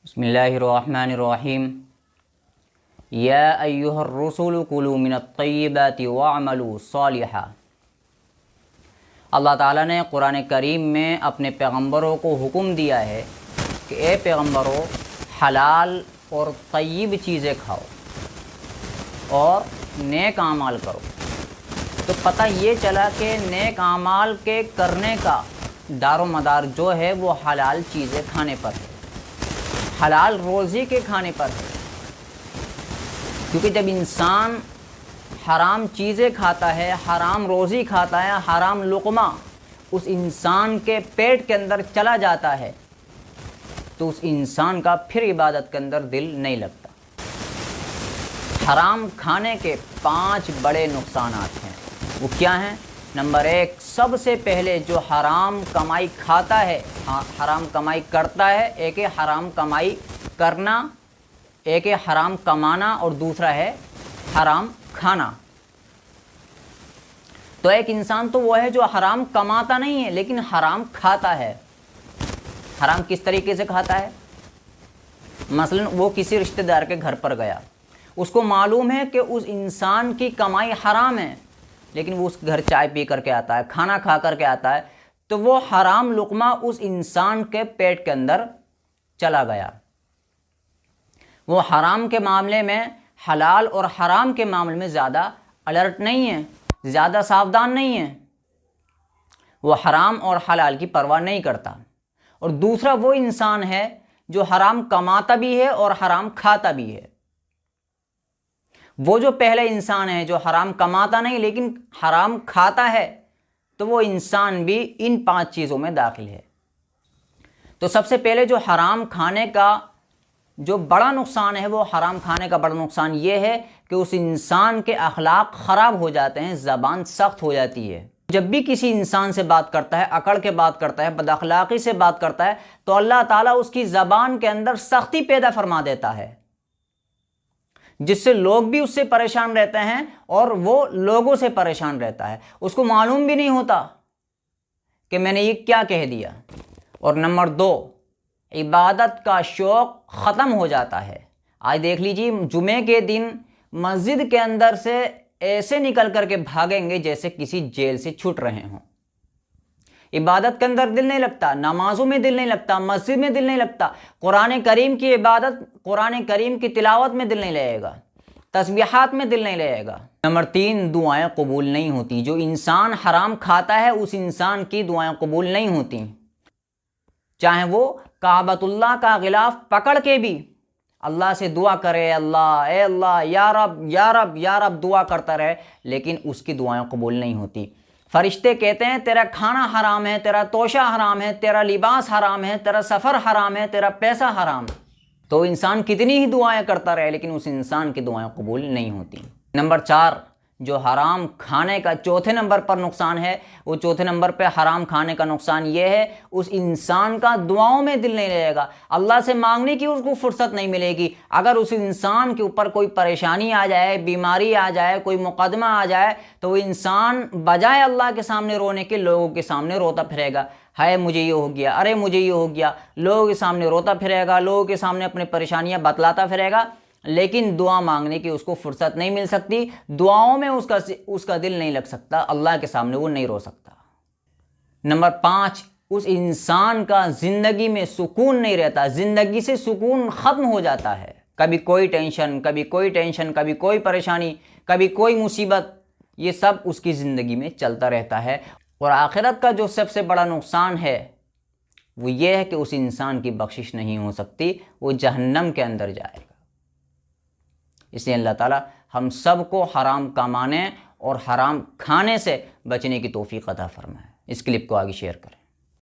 بسم اللہ الرحمن الرحیم یا ایہا الرسول کلوا من الطیبات واعملوا صالحا۔ اللہ تعالیٰ نے قرآن کریم میں اپنے پیغمبروں کو حکم دیا ہے کہ اے پیغمبروں، حلال اور طیب چیزیں کھاؤ اور نیک اعمال کرو۔ تو پتہ یہ چلا کہ نیک اعمال کے کرنے کا دار و مدار جو ہے وہ حلال چیزیں کھانے پر ہے، حلال روزی کے کھانے پر ہے۔ کیونکہ جب انسان حرام چیزیں کھاتا ہے، حرام روزی کھاتا ہے، حرام لقمہ اس انسان کے پیٹ کے اندر چلا جاتا ہے تو اس انسان کا پھر عبادت کے اندر دل نہیں لگتا۔ حرام کھانے کے 5 بڑے نقصانات ہیں، وہ کیا ہیں؟ نمبر 1، سب سے پہلے جو حرام کمائی کھاتا ہے، حرام کمائی کرتا ہے، ایک ہے حرام کمائی کرنا، ایک ہے حرام کمانا اور دوسرا ہے حرام کھانا۔ تو ایک انسان تو وہ ہے جو حرام کماتا نہیں ہے لیکن حرام کھاتا ہے۔ حرام کس طریقے سے کھاتا ہے؟ مثلا وہ کسی رشتہ دار کے گھر پر گیا، اس کو معلوم ہے کہ اس انسان کی کمائی حرام ہے لیکن وہ اس گھر چائے پی کر کے آتا ہے، کھانا کھا کر کے آتا ہے، تو وہ حرام لقمہ اس انسان کے پیٹ کے اندر چلا گیا۔ وہ حرام کے معاملے میں حلال اور حرام کے معاملے میں زیادہ الرٹ نہیں ہے، زیادہ ساودھان نہیں ہے، وہ حرام اور حلال کی پرواہ نہیں کرتا۔ اور دوسرا وہ انسان ہے جو حرام کماتا بھی ہے اور حرام کھاتا بھی ہے۔ وہ جو پہلے انسان ہے جو حرام کماتا نہیں لیکن حرام کھاتا ہے، تو وہ انسان بھی ان 5 چیزوں میں داخل ہے۔ تو سب سے پہلے جو حرام کھانے کا جو بڑا نقصان ہے، وہ حرام کھانے کا بڑا نقصان یہ ہے کہ اس انسان کے اخلاق خراب ہو جاتے ہیں، زبان سخت ہو جاتی ہے۔ جب بھی کسی انسان سے بات کرتا ہے، اکڑ کے بات کرتا ہے، بد اخلاقی سے بات کرتا ہے، تو اللہ تعالیٰ اس کی زبان کے اندر سختی پیدا فرما دیتا ہے، جس سے لوگ بھی اس سے پریشان رہتے ہیں اور وہ لوگوں سے پریشان رہتا ہے۔ اس کو معلوم بھی نہیں ہوتا کہ میں نے یہ کیا کہہ دیا۔ اور نمبر 2، عبادت کا شوق ختم ہو جاتا ہے۔ آج دیکھ لیجیے، جمعے کے دن مسجد کے اندر سے ایسے نکل کر کے بھاگیں گے جیسے کسی جیل سے چھوٹ رہے ہوں۔ عبادت کے اندر دل نہیں لگتا، نمازوں میں دل نہیں لگتا، مسجد میں دل نہیں لگتا، قرآن کریم کی عبادت، قرآن کریم کی تلاوت میں دل نہیں لگے گا، تسبیحات میں دل نہیں لگے گا۔ نمبر 3، دعائیں قبول نہیں ہوتی۔ جو انسان حرام کھاتا ہے اس انسان کی دعائیں قبول نہیں ہوتی، چاہے وہ کعبۃ اللہ کا غلاف پکڑ کے بھی اللہ سے دعا کرے، اللہ اے اللہ یا رب یا رب یا رب دعا کرتا رہے، لیکن اس کی دعائیں قبول نہیں ہوتی۔ فرشتے کہتے ہیں تیرا کھانا حرام ہے، تیرا توشہ حرام ہے، تیرا لباس حرام ہے، تیرا سفر حرام ہے، تیرا پیسہ حرام ہے۔ تو انسان کتنی ہی دعائیں کرتا رہے لیکن اس انسان کی دعائیں قبول نہیں ہوتی۔ نمبر 4، جو حرام کھانے کا چوتھے نمبر پر نقصان ہے، وہ چوتھے نمبر پہ حرام کھانے کا نقصان یہ ہے، اس انسان کا دعاؤں میں دل نہیں رہے گا، اللہ سے مانگنے کی اس کو فرصت نہیں ملے گی۔ اگر اس انسان کے اوپر کوئی پریشانی آ جائے، بیماری آ جائے، کوئی مقدمہ آ جائے، تو وہ انسان بجائے اللہ کے سامنے رونے کے لوگوں کے سامنے روتا پھرے گا، ہے مجھے یہ ہو گیا، ارے مجھے یہ ہو گیا، لوگوں کے سامنے روتا پھرے گا، لوگوں کے سامنے اپنے پریشانیاں بتلاتا پھرے گا، لیکن دعا مانگنے کی اس کو فرصت نہیں مل سکتی، دعاؤں میں اس کا دل نہیں لگ سکتا، اللہ کے سامنے وہ نہیں رو سکتا۔ نمبر 5، اس انسان کا زندگی میں سکون نہیں رہتا، زندگی سے سکون ختم ہو جاتا ہے۔ کبھی کوئی ٹینشن، کبھی کوئی ٹینشن، کبھی کوئی پریشانی، کبھی کوئی مصیبت، یہ سب اس کی زندگی میں چلتا رہتا ہے۔ اور آخرت کا جو سب سے بڑا نقصان ہے وہ یہ ہے کہ اس انسان کی بخشش نہیں ہو سکتی، وہ جہنم کے اندر جائے گا۔ اس لیے اللہ تعالیٰ ہم سب کو حرام کمانے اور حرام کھانے سے بچنے کی توفیق عطا فرمائے۔ اس کلپ کو آگے شیئر کریں۔